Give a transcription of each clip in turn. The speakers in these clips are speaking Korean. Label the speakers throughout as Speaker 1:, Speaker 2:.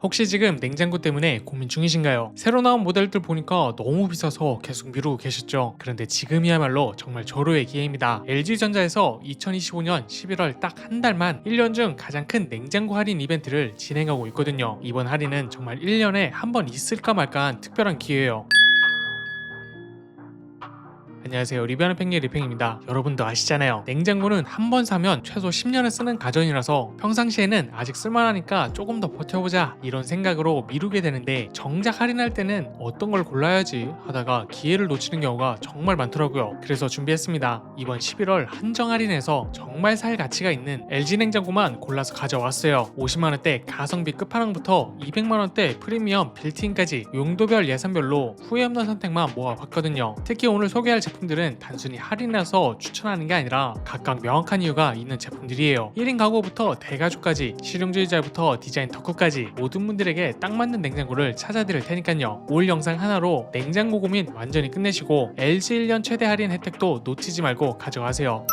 Speaker 1: 혹시 지금 냉장고 때문에 고민 중이신가요? 새로 나온 모델들 보니까 너무 비싸서 계속 미루고 계셨죠? 그런데 지금이야말로 정말 절호의 기회입니다. LG전자에서 2025년 11월 딱 한 달만 1년 중 가장 큰 냉장고 할인 이벤트를 진행하고 있거든요. 이번 할인은 정말 1년에 한 번 있을까 말까한 특별한 기회예요. 안녕하세요. 리뷰하는 팽리 리팽입니다. 여러분도 아시잖아요. 냉장고는 한 번 사면 최소 10년을 쓰는 가전이라서 평상시에는 아직 쓸만하니까 조금 더 버텨보자 이런 생각으로 미루게 되는데 정작 할인할 때는 어떤 걸 골라야지 하다가 기회를 놓치는 경우가 정말 많더라고요. 그래서 준비했습니다. 이번 11월 한정 할인에서 정말 살 가치가 있는 LG 냉장고만 골라서 가져왔어요. 50만원대 가성비 끝판왕부터 200만원대 프리미엄 빌트인까지 용도별 예산별로 후회 없는 선택만 모아봤거든요. 특히 오늘 소개할 제품들은 단순히 할인해서 추천하는 게 아니라 각각 명확한 이유가 있는 제품들이에요. 1인 가구부터 대가족까지 실용주의자부터 디자인 덕후까지 모든 분들에게 딱 맞는 냉장고를 찾아드릴 테니까요. 올 영상 하나로 냉장고 고민 완전히 끝내시고 LG 1년 최대 할인 혜택도 놓치지 말고 가져가세요.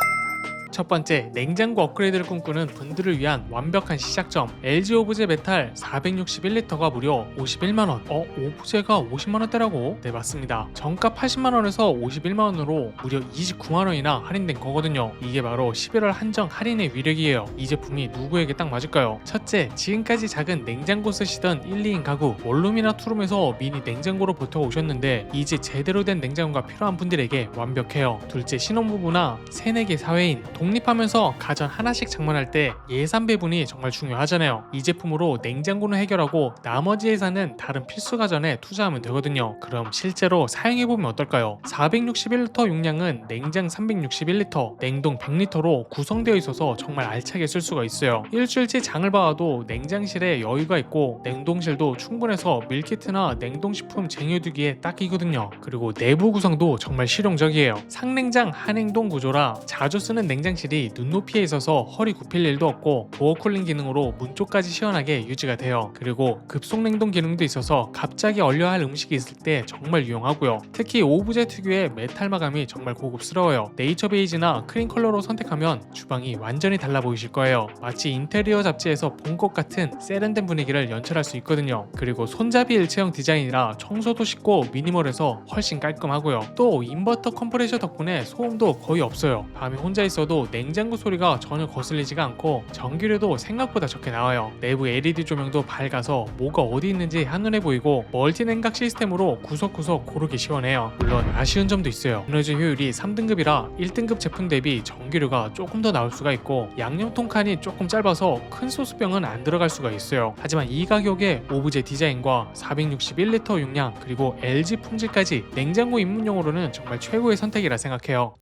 Speaker 1: 첫 번째, 냉장고 업그레이드를 꿈꾸는 분들을 위한 완벽한 시작점. LG 오브제 메탈 461리터가 무려 51만원. 오브제가 50만원대라고? 네, 맞습니다. 정가 80만원에서 51만원으로 무려 29만원이나 할인된 거거든요. 이게 바로 11월 한정 할인의 위력이에요. 이 제품이 누구에게 딱 맞을까요? 첫째, 지금까지 작은 냉장고 쓰시던 1, 2인 가구 원룸이나 투룸에서 미니 냉장고로 버텨오셨는데 이제 제대로 된 냉장고가 필요한 분들에게 완벽해요. 둘째, 신혼부부나 새내기 사회인, 독립하면서 가전 하나씩 장만할 때 예산 배분이 정말 중요하잖아요. 이 제품으로 냉장고는 해결하고 나머지 예산은 다른 필수 가전에 투자하면 되거든요. 그럼 실제로 사용해보면 어떨까요? 461리터 용량은 냉장 361리터, 냉동 100리터로 구성되어 있어서 정말 알차게 쓸 수가 있어요. 일주일치 장을 봐도 냉장실에 여유가 있고 냉동실도 충분해서 밀키트나 냉동식품 쟁여두기에 딱이거든요. 그리고 내부 구성도 정말 실용적이에요. 상냉장 한행동 구조라 자주 쓰는 냉장실이 눈높이에 있어서 허리 굽힐 일도 없고 도어 쿨링 기능으로 문 쪽까지 시원하게 유지가 돼요. 그리고 급속 냉동 기능도 있어서 갑자기 얼려야 할 음식이 있을 때 정말 유용하고요. 특히 오브제 특유의 메탈 마감이 정말 고급스러워요. 네이처 베이지나 크림 컬러로 선택하면 주방이 완전히 달라 보이실 거예요. 마치 인테리어 잡지에서 본 것 같은 세련된 분위기를 연출할 수 있거든요. 그리고 손잡이 일체형 디자인이라 청소도 쉽고 미니멀해서 훨씬 깔끔하고요. 또 인버터 컴프레셔 덕분에 소음도 거의 없어요. 밤에 혼자 있어도 냉장고 소리가 전혀 거슬리지가 않고 전기료도 생각보다 적게 나와요. 내부 LED 조명도 밝아서 뭐가 어디 있는지 한눈에 보이고 멀티 냉각 시스템으로 구석구석 고르기 시원해요. 물론 아쉬운 점도 있어요. 에너지 효율이 3등급이라 1등급 제품 대비 전기료가 조금 더 나올 수가 있고 양념통 칸이 조금 짧아서 큰 소스병은 안 들어갈 수가 있어요. 하지만 이 가격에 오브제 디자인과 461리터 용량 그리고 LG 품질까지 냉장고 입문용으로는 정말 최고의 선택이라 생각해요.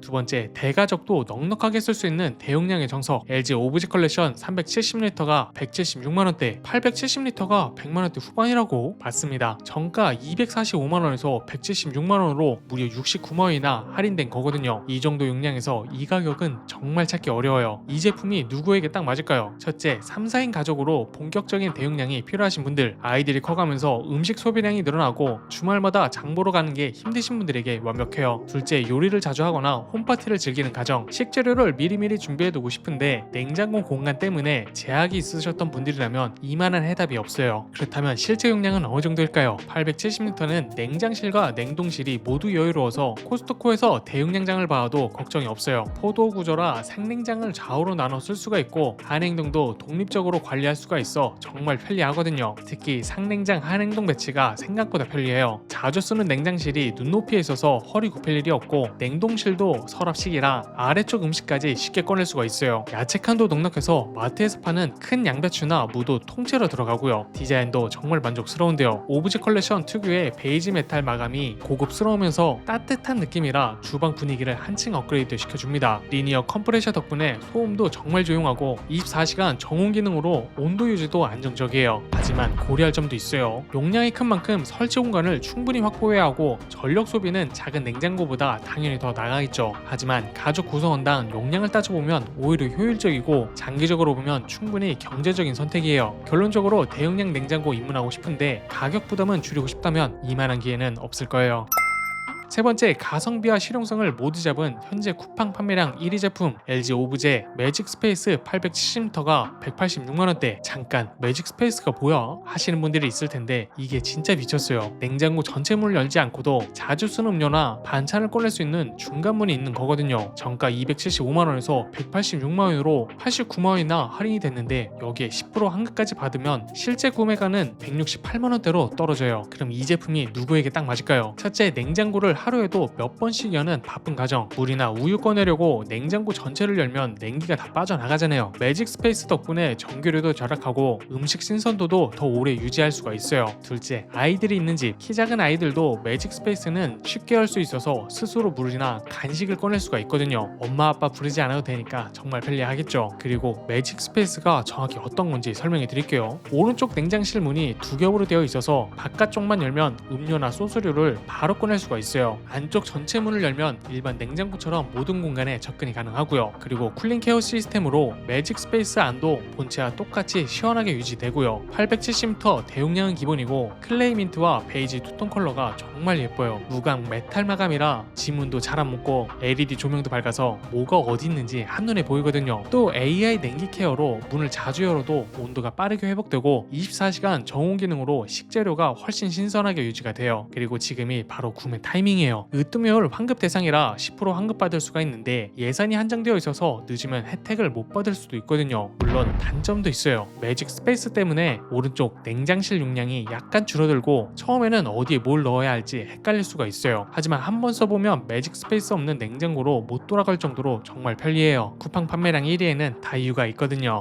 Speaker 1: 두 번째, 대가족도 넉넉하게 쓸 수 있는 대용량의 정석. LG 오브제 컬렉션 370리터가 176만원대, 870리터가 100만원대 후반이라고? 맞습니다. 정가 245만원에서 176만원으로 무려 69만원이나 할인된 거거든요. 이 정도 용량에서 이 가격은 정말 찾기 어려워요. 이 제품이 누구에게 딱 맞을까요? 첫째, 3, 4인 가족으로 본격적인 대용량이 필요하신 분들, 아이들이 커가면서 음식 소비량이 늘어나고 주말마다 장 보러 가는 게 힘드신 분들에게 완벽해요. 둘째, 요리를 자주 하거나 홈파티를 즐기는 가정, 식재료를 미리미리 준비해두고 싶은데 냉장고 공간 때문에 제약이 있으셨던 분들이라면 이만한 해답이 없어요. 그렇다면 실제 용량은 어느 정도일까요? 870리터는 냉장실과 냉동실이 모두 여유로워서 코스트코에서 대용량장을 봐도 걱정이 없어요. 포도 구조라 생냉장을 좌우로 나눠 쓸 수가 있고 한행동도 독립적으로 관리할 수가 있어 정말 편리하거든요. 특히 상냉장 한행동 배치가 생각보다 편리해요. 자주 쓰는 냉장실이 눈높이에 있어서 허리 굽힐 일이 없고 냉동실도 서랍식이라 아래쪽 음식까지 쉽게 꺼낼 수가 있어요. 야채 칸도 넉넉해서 마트에서 파는 큰 양배추나 무도 통째로 들어가고요. 디자인도 정말 만족스러운데요. 오브제 컬렉션 특유의 베이지 메탈 마감이 고급스러우면서 따뜻한 느낌이라 주방 분위기를 한층 업그레이드 시켜줍니다. 리니어 컴프레셔 덕분에 소음도 정말 조용하고 24시간 정온 기능으로 온도 유지도 안정적이에요. 하지만 고려할 점도 있어요. 용량이 큰 만큼 설치 공간을 충분히 확보해야 하고 전력 소비는 작은 냉장고보다 당연히 더 나가겠죠. 하지만 가족 구성원당 용량을 따져보면 오히려 효율적이고 장기적으로 보면 충분히 경제적인 선택이에요. 결론적으로 대용량 냉장고 입문하고 싶은데 가격 부담은 줄이고 싶다면 이만한 기회는 없을 거예요. 세 번째, 가성비와 실용성을 모두 잡은 현재 쿠팡 판매량 1위 제품 LG 오브제 매직 스페이스 870L가 186만원대. 잠깐, 매직 스페이스가 뭐야? 하시는 분들이 있을 텐데 이게 진짜 미쳤어요. 냉장고 전체 문을 열지 않고도 자주 쓰는 음료나 반찬을 꺼낼 수 있는 중간문이 있는 거거든요. 정가 275만원에서 186만원으로 89만원이나 할인이 됐는데 여기에 10% 환급까지 받으면 실제 구매가는 168만원대로 떨어져요. 그럼 이 제품이 누구에게 딱 맞을까요? 첫째, 냉장고를 하루에도 몇 번씩 여는 바쁜 가정, 물이나 우유 꺼내려고 냉장고 전체를 열면 냉기가 다 빠져나가잖아요. 매직 스페이스 덕분에 전기료도 절약하고 음식 신선도도 더 오래 유지할 수가 있어요. 둘째, 아이들이 있는 집, 키 작은 아이들도 매직 스페이스는 쉽게 열 수 있어서 스스로 물이나 간식을 꺼낼 수가 있거든요. 엄마 아빠 부르지 않아도 되니까 정말 편리하겠죠. 그리고 매직 스페이스가 정확히 어떤 건지 설명해 드릴게요. 오른쪽 냉장실 문이 두 겹으로 되어 있어서 바깥쪽만 열면 음료나 소스류를 바로 꺼낼 수가 있어요. 안쪽 전체 문을 열면 일반 냉장고처럼 모든 공간에 접근이 가능하고요. 그리고 쿨링 케어 시스템으로 매직 스페이스 안도 본체와 똑같이 시원하게 유지되고요. 870m 대용량은 기본이고 클레이 민트와 베이지 투톤 컬러가 정말 예뻐요. 무광 메탈 마감이라 지문도 잘 안 묻고 LED 조명도 밝아서 뭐가 어디 있는지 한눈에 보이거든요. 또 AI 냉기 케어로 문을 자주 열어도 온도가 빠르게 회복되고 24시간 정온 기능으로 식재료가 훨씬 신선하게 유지가 돼요. 그리고 지금이 바로 구매 타이밍이에요. 으뜸요율 환급 대상이라 10% 환급 받을 수가 있는데 예산이 한정되어 있어서 늦으면 혜택을 못 받을 수도 있거든요. 물론 단점도 있어요. 매직 스페이스 때문에 오른쪽 냉장실 용량이 약간 줄어들고 처음에는 어디에 뭘 넣어야 할지 헷갈릴 수가 있어요. 하지만 한번 써보면 매직 스페이스 없는 냉장고로 못 돌아갈 정도로 정말 편리해요. 쿠팡 판매량 1위에는 다 이유가 있거든요.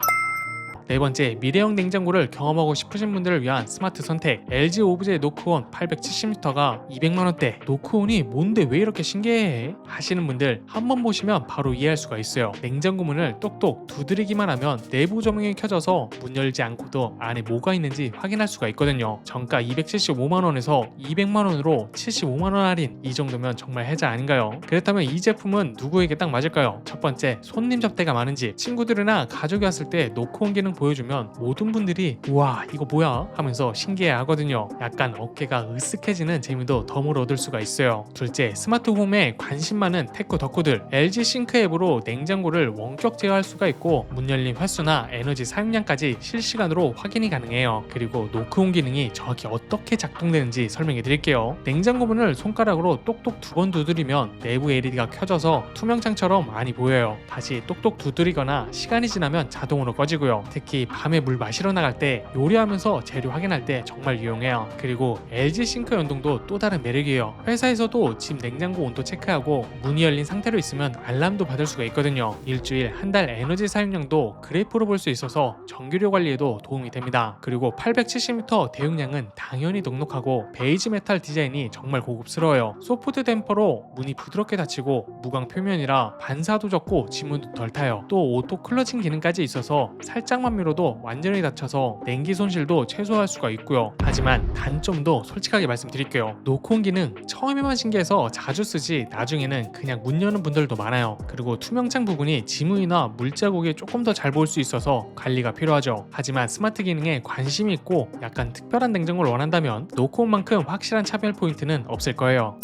Speaker 1: 네 번째, 미래형 냉장고를 경험하고 싶으신 분들을 위한 스마트 선택 LG 오브제 노크온 870L가 200만원대. 노크온이 뭔데 왜 이렇게 신기해? 하시는 분들 한번 보시면 바로 이해할 수가 있어요. 냉장고 문을 똑똑 두드리기만 하면 내부 조명이 켜져서 문 열지 않고도 안에 뭐가 있는지 확인할 수가 있거든요. 정가 275만원에서 200만원으로 75만원 할인. 이 정도면 정말 혜자 아닌가요? 그렇다면 이 제품은 누구에게 딱 맞을까요? 첫 번째, 손님 접대가 많은 집, 친구들이나 가족이 왔을 때 노크온 기능 보여주면 모든 분들이 우와 이거 뭐야 하면서 신기해 하거든요. 약간 어깨가 으쓱해지는 재미도 덤으로 얻을 수가 있어요. 둘째, 스마트홈에 관심 많은 테크 덕후들, LG 싱크 앱으로 냉장고를 원격 제어할 수가 있고 문 열림 횟수나 에너지 사용량까지 실시간으로 확인이 가능해요. 그리고 노크온 기능이 정확히 어떻게 작동되는지 설명해 드릴게요. 냉장고 문을 손가락으로 똑똑 두 번 두드리면 내부 LED가 켜져서 투명창처럼 많이 보여요. 다시 똑똑 두드리거나 시간이 지나면 자동으로 꺼지고요. 특히 밤에 물 마시러 나갈 때, 요리하면서 재료 확인할 때 정말 유용해요. 그리고 LG 싱크 연동도 또 다른 매력이에요. 회사에서도 집 냉장고 온도 체크하고 문이 열린 상태로 있으면 알람도 받을 수가 있거든요. 일주일, 한 달 에너지 사용량도 그래프로 볼 수 있어서 전기료 관리에도 도움이 됩니다. 그리고 870m 대용량은 당연히 넉넉하고 베이지 메탈 디자인이 정말 고급스러워요. 소프트 댐퍼로 문이 부드럽게 닫히고 무광 표면이라 반사도 적고 지문도 덜 타요. 또 오토 클러칭 기능까지 있어서 살짝만 밀어도 완전히 닫혀서 냉기 손실도 최소화할 수가 있고요. 하지만 단점도 솔직하게 말씀드릴게요. 노크온 기능 처음에만 신기해서 자주 쓰지 나중에는 그냥 문 여는 분들도 많아요. 그리고 투명창 부분이 지문이나 물자국이 조금 더 잘 보일 수 있어서 관리가 필요하죠. 하지만 스마트 기능에 관심이 있고 약간 특별한 냉장고를 원한다면 노크온만큼 확실한 차별 포인트는 없을 거예요.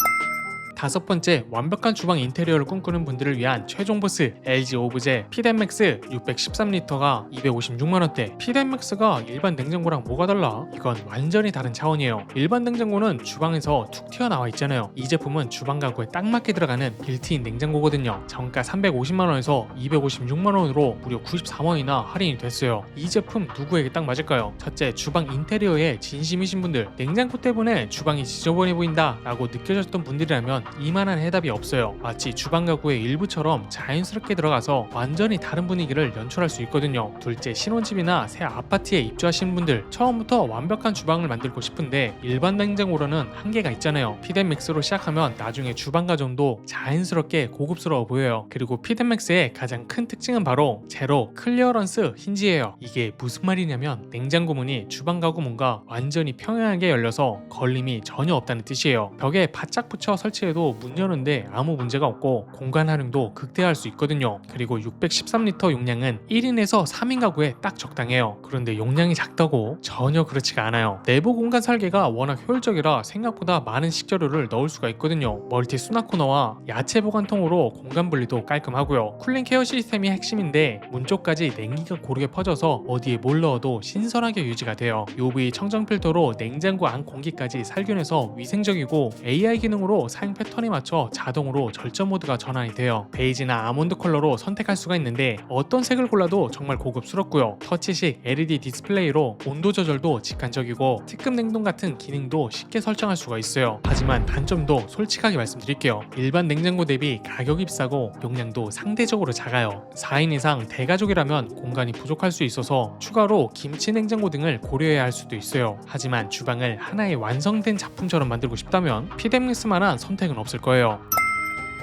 Speaker 1: 다섯 번째, 완벽한 주방 인테리어를 꿈꾸는 분들을 위한 최종 보스 LG 오브제 피덴맥스 613L가 256만원대. 피덴맥스가 일반 냉장고랑 뭐가 달라? 이건 완전히 다른 차원이에요. 일반 냉장고는 주방에서 툭 튀어나와 있잖아요. 이 제품은 주방 가구에 딱 맞게 들어가는 빌트인 냉장고거든요. 정가 350만원에서 256만원으로 무려 94만원이나 할인이 됐어요. 이 제품 누구에게 딱 맞을까요? 첫째, 주방 인테리어에 진심이신 분들, 냉장고 때문에 주방이 지저분해 보인다 라고 느껴졌던 분들이라면 이만한 해답이 없어요. 마치 주방 가구의 일부처럼 자연스럽게 들어가서 완전히 다른 분위기를 연출할 수 있거든요. 둘째, 신혼집이나 새 아파트에 입주하신 분들, 처음부터 완벽한 주방을 만들고 싶은데 일반 냉장고로는 한계가 있잖아요. 피덴맥스로 시작하면 나중에 주방 가전도 자연스럽게 고급스러워 보여요. 그리고 피덴맥스의 가장 큰 특징은 바로 제로 클리어런스 힌지예요. 이게 무슨 말이냐면 냉장고 문이 주방 가구 문과 완전히 평행하게 열려서 걸림이 전혀 없다는 뜻이에요. 벽에 바짝 붙여 설치해도 냉장고도 문 여는데 아무 문제가 없고 공간 활용도 극대화할 수 있거든요. 그리고 613리터 용량은 1인에서 3인 가구에 딱 적당해요. 그런데 용량이 작다고? 전혀 그렇지가 않아요. 내부 공간 설계가 워낙 효율적이라 생각보다 많은 식재료를 넣을 수가 있거든요. 멀티 수납 코너와 야채 보관통으로 공간 분리도 깔끔하고요. 쿨링 케어 시스템이 핵심인데 문 쪽까지 냉기가 고르게 퍼져서 어디에 뭘 넣어도 신선하게 유지가 돼요. UV 청정 필터로 냉장고 안 공기까지 살균해서 위생적이고 AI 기능으로 사용 패턴에 맞춰 자동으로 절전 모드가 전환이 돼요. 베이지나 아몬드 컬러로 선택할 수가 있는데 어떤 색을 골라도 정말 고급스럽고요. 터치식 LED 디스플레이로 온도 조절도 직관적이고 특급 냉동 같은 기능도 쉽게 설정할 수가 있어요. 하지만 단점도 솔직하게 말씀드릴게요. 일반 냉장고 대비 가격이 비싸고 용량도 상대적으로 작아요. 4인 이상 대가족이라면 공간이 부족할 수 있어서 추가로 김치 냉장고 등을 고려해야 할 수도 있어요. 하지만 주방을 하나의 완성된 작품처럼 만들고 싶다면 피뎀믹스만한 선택은 없을 거예요.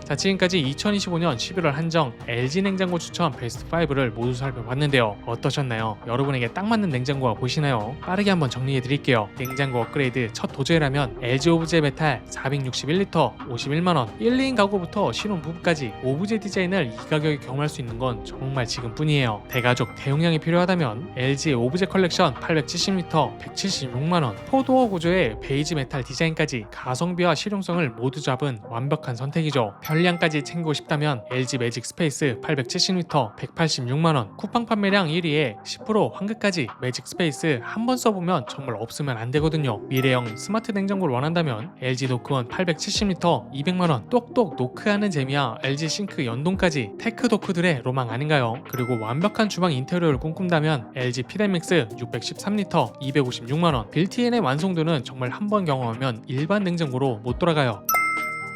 Speaker 1: 자, 지금까지 2025년 11월 한정 LG 냉장고 추천 베스트 5를 모두 살펴봤는데요. 어떠셨나요? 여러분에게 딱 맞는 냉장고가 보이시나요? 빠르게 한번 정리해 드릴게요. 냉장고 업그레이드 첫 도전이라면 LG 오브제 메탈 461리터 51만원, 1, 2인 가구부터 신혼 부부까지 오브제 디자인을 이 가격에 경험할 수 있는 건 정말 지금뿐이에요. 대가족 대용량이 필요하다면 LG 오브제 컬렉션 870리터 176만원, 4도어 구조의 베이지 메탈 디자인까지 가성비와 실용성을 모두 잡은 완벽한 선택이죠. 편리함까지 챙기고 싶다면 LG 매직 스페이스 870리터 186만원, 쿠팡 판매량 1위에 10% 환급까지 매직 스페이스 한 번 써보면 정말 없으면 안 되거든요. 미래형 스마트 냉장고를 원한다면 LG 노크원 870리터 200만원, 똑똑 노크하는 재미와 LG 싱크 연동까지 테크 덕후들의 로망 아닌가요? 그리고 완벽한 주방 인테리어를 꿈꾼다면 LG 피뎀믹스 613리터 256만원, 빌트인의 완성도는 정말 한 번 경험하면 일반 냉장고로 못 돌아가요.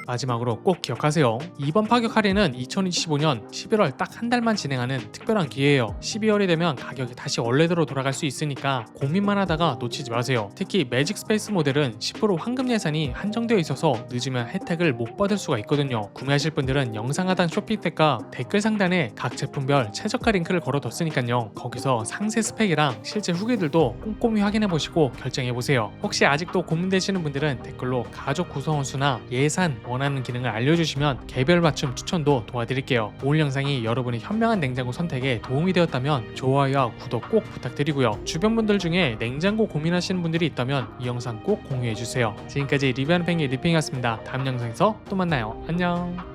Speaker 1: 마지막으로 꼭 기억하세요. 이번 파격 할인은 2025년 11월 딱 한 달만 진행하는 특별한 기회예요. 12월이 되면 가격이 다시 원래대로 돌아갈 수 있으니까 고민만 하다가 놓치지 마세요. 특히 매직 스페이스 모델은 10% 환급 예산이 한정되어 있어서 늦으면 혜택을 못 받을 수가 있거든요. 구매하실 분들은 영상 하단 쇼핑탭과 댓글 상단에 각 제품별 최저가 링크를 걸어뒀으니까요. 거기서 상세 스펙이랑 실제 후기들도 꼼꼼히 확인해보시고 결정해보세요. 혹시 아직도 고민되시는 분들은 댓글로 가족 구성원 수나 예산, 원하는 기능을 알려주시면 개별 맞춤 추천도 도와드릴게요. 오늘 영상이 여러분의 현명한 냉장고 선택에 도움이 되었다면 좋아요와 구독 꼭 부탁드리고요. 주변 분들 중에 냉장고 고민하시는 분들이 있다면 이 영상 꼭 공유해주세요. 지금까지 리뷰하는 펭귄 리핑이었습니다. 다음 영상에서 또 만나요. 안녕.